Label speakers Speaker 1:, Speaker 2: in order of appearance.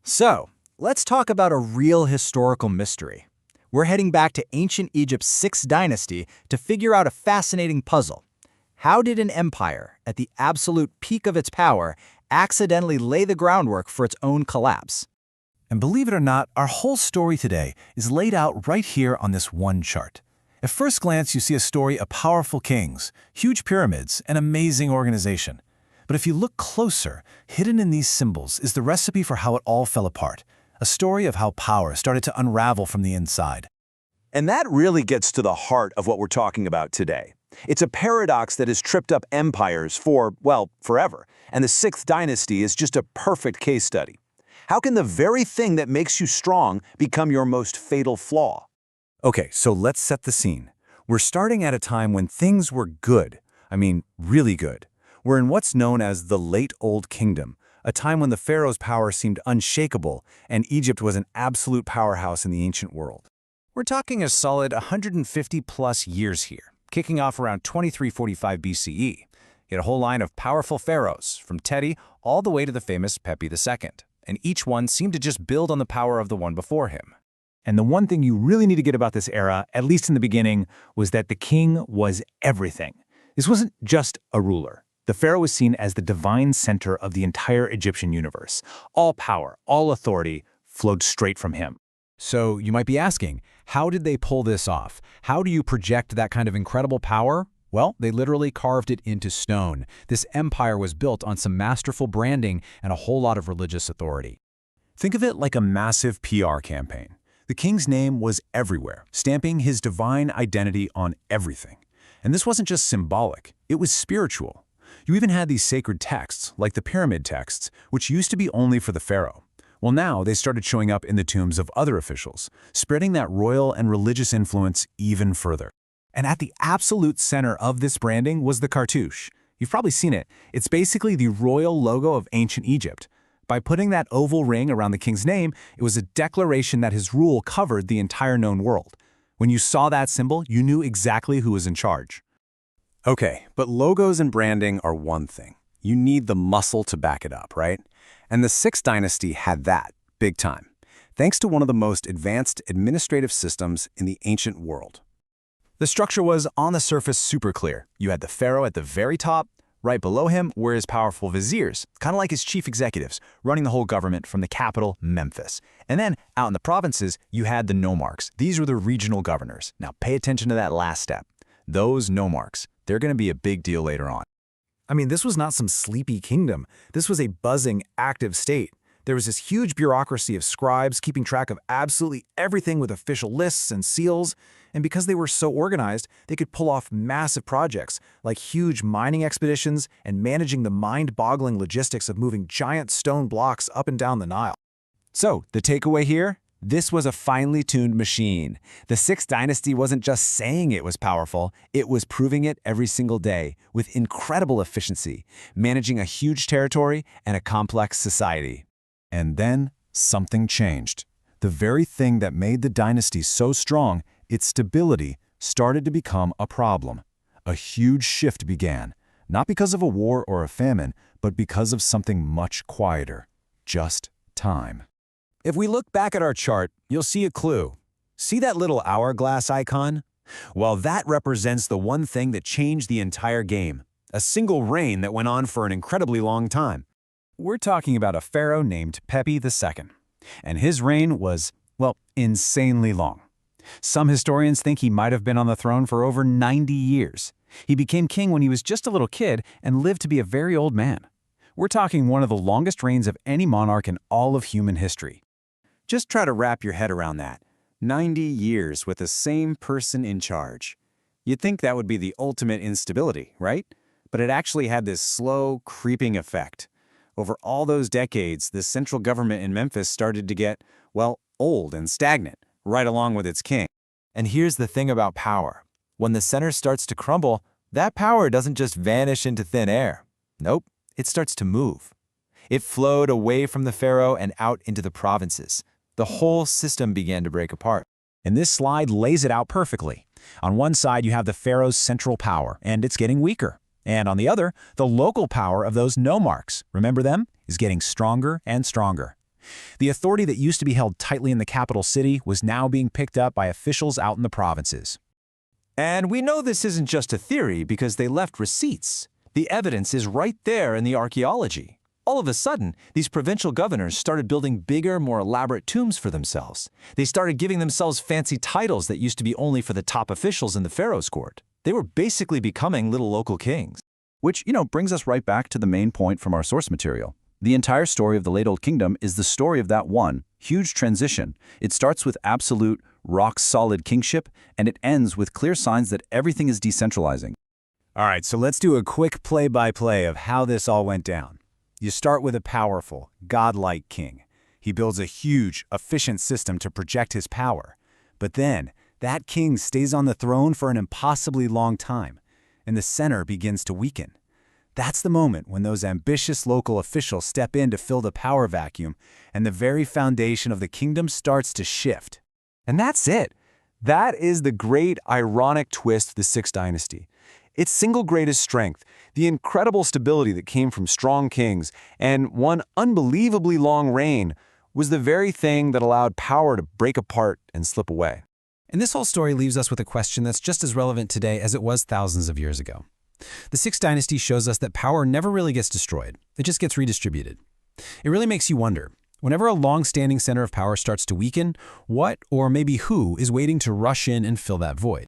Speaker 1: So, let's talk about a real historical mystery. We're heading back to ancient Egypt's 6th Dynasty to figure out a fascinating puzzle. How did an empire, at the absolute peak of its power, accidentally lay the groundwork for its own collapse?
Speaker 2: And believe it or not, our whole story today is laid out right here on this one chart. At first glance, you see a story of powerful kings, huge pyramids, and amazing organization. But if you look closer, hidden in these symbols is the recipe for how it all fell apart, a story of how power started to unravel from the inside.
Speaker 3: And that really gets to the heart of what we're talking about today. It's a paradox that has tripped up empires for, well, forever, and the 6th Dynasty is just a perfect case study. How can the very thing that makes you strong become your most fatal flaw?
Speaker 2: Okay, so let's set the scene. We're starting at a time when things were good. I mean, really good. We're in what's known as the Late Old Kingdom, a time when the pharaoh's power seemed unshakable and Egypt was an absolute powerhouse in the ancient world. We're talking a solid 150-plus years here, kicking off around 2345 BCE. You had a whole line of powerful pharaohs, from Teti all the way to the famous Pepi II, and each one seemed to just build on the power of the one before him. And the one thing you really need to get about this era, at least in the beginning, was that the king was everything. This wasn't just a ruler. The pharaoh was seen as the divine center of the entire Egyptian universe. All power, all authority flowed straight from him. So you might be asking, how did they pull this off? How do you project that kind of incredible power? Well, they literally carved it into stone. This empire was built on some masterful branding and a whole lot of religious authority. Think of it like a massive PR campaign. The king's name was everywhere, stamping his divine identity on everything. And this wasn't just symbolic, it was spiritual. You even had these sacred texts, like the pyramid texts, which used to be only for the pharaoh. Well, now they started showing up in the tombs of other officials, spreading that royal and religious influence even further. And at the absolute center of this branding was the cartouche. You've probably seen it. It's basically the royal logo of ancient Egypt. By putting that oval ring around the king's name, it was a declaration that his rule covered the entire known world. When you saw that symbol, you knew exactly who was in charge. Okay, but logos and branding are one thing. You need the muscle to back it up, right? And the 6th Dynasty had that, big time, thanks to one of the most advanced administrative systems in the ancient world. The structure was, on the surface, super clear. You had the pharaoh at the very top. Right below him were his powerful viziers, kind of like his chief executives, running the whole government from the capital, Memphis. And then, out in the provinces, you had the nomarchs. These were the regional governors. Now pay attention to that last step. Those nomarchs, they're going to be a big deal later on.
Speaker 4: I mean, this was not some sleepy kingdom. This was a buzzing, active state. There was this huge bureaucracy of scribes keeping track of absolutely everything with official lists and seals. And because they were so organized, they could pull off massive projects, like huge mining expeditions and managing the mind-boggling logistics of moving giant stone blocks up and down the Nile.
Speaker 2: So, the takeaway here? This was a finely tuned machine. The 6th Dynasty wasn't just saying it was powerful, it was proving it every single day, with incredible efficiency, managing a huge territory and a complex society. And then, something changed. The very thing that made the dynasty so strong, its stability, started to become a problem. A huge shift began, not because of a war or a famine, but because of something much quieter. Just time. If we look back at our chart, you'll see a clue. See that little hourglass icon? Well, that represents the one thing that changed the entire game. A single reign that went on for an incredibly long time. We're talking about a pharaoh named Pepi II. And his reign was, well, insanely long. Some historians think he might have been on the throne for over 90 years. He became king when he was just a little kid and lived to be a very old man. We're talking one of the longest reigns of any monarch in all of human history. Just try to wrap your head around that. 90 years with the same person in charge. You'd think that would be the ultimate instability, right? But it actually had this slow, creeping effect. Over all those decades, the central government in Memphis started to get, well, old and stagnant, right along with its king. And here's the thing about power. When the center starts to crumble, that power doesn't just vanish into thin air. Nope, it starts to move. It flowed away from the pharaoh and out into the provinces. The whole system began to break apart. And this slide lays it out perfectly. On one side, you have the pharaoh's central power, and it's getting weaker. And on the other, the local power of those nomarchs, remember them, is getting stronger and stronger.
Speaker 5: The authority that used to be held tightly in the capital city was now being picked up by officials out in the provinces.
Speaker 6: And we know this isn't just a theory because they left receipts. The evidence is right there in the archaeology. All of a sudden, these provincial governors started building bigger, more elaborate tombs for themselves. They started giving themselves fancy titles that used to be only for the top officials in the pharaoh's court. They were basically becoming little local kings.
Speaker 2: Which, brings us right back to the main point from our source material. The entire story of the Late Old Kingdom is the story of that one huge transition. It starts with absolute, rock-solid kingship, and it ends with clear signs that everything is decentralizing.
Speaker 1: All right, so let's do a quick play-by-play of how this all went down. You start with a powerful, godlike king. He builds a huge, efficient system to project his power. But then, that king stays on the throne for an impossibly long time, and the center begins to weaken. That's the moment when those ambitious local officials step in to fill the power vacuum, and the very foundation of the kingdom starts to shift.
Speaker 3: And that's it. That is the great, ironic twist of the 6th Dynasty. Its single greatest strength, the incredible stability that came from strong kings, and one unbelievably long reign, was the very thing that allowed power to break apart and slip away.
Speaker 5: And this whole story leaves us with a question that's just as relevant today as it was thousands of years ago. The 6th Dynasty shows us that power never really gets destroyed. It just gets redistributed. It really makes you wonder, whenever a long-standing center of power starts to weaken, what or maybe who is waiting to rush in and fill that void?